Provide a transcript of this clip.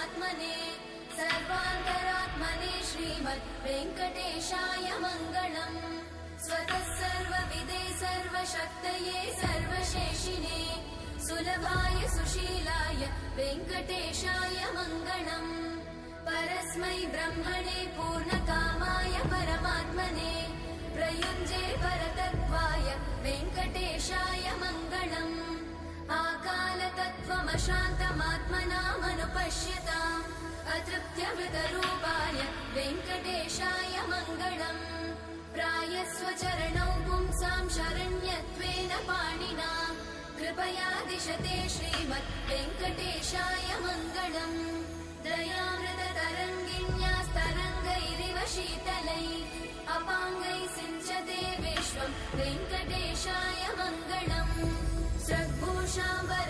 परमात्मने सर्वान्तरात्मने श्रीमद् वेङ्कटेशाय मङ्गलम्। स्वतः सर्वविदे सर्वशक्तये सर्वशेषिणे सुलभाय सुशीलाय वेङ्कटेशाय मङ्गलम्। परस्मै ब्रह्मणे पूर्णकामाय परमात्मने प्रयुञ्जे परतत्त्वाय वेङ्कटेशाय मङ्गलम्। आकालतत्त्वमशान्तमात्मनामनुपश्यताम् अतृप्त्यमृतरूपाय वेङ्कटेशाय मङ्गलम्। प्रायस्वचरणौ पुंसां शरण्यत्वेन पाणिना कृपया दिशते श्रीमद् वेङ्कटेशाय मङ्गलम्। दयामृततरङ्गिण्यास्तरङ्गैरिव शीतलै अपाङ्गै सिञ्चते विश्वं वेङ्कटेशाय मङ्गलम्।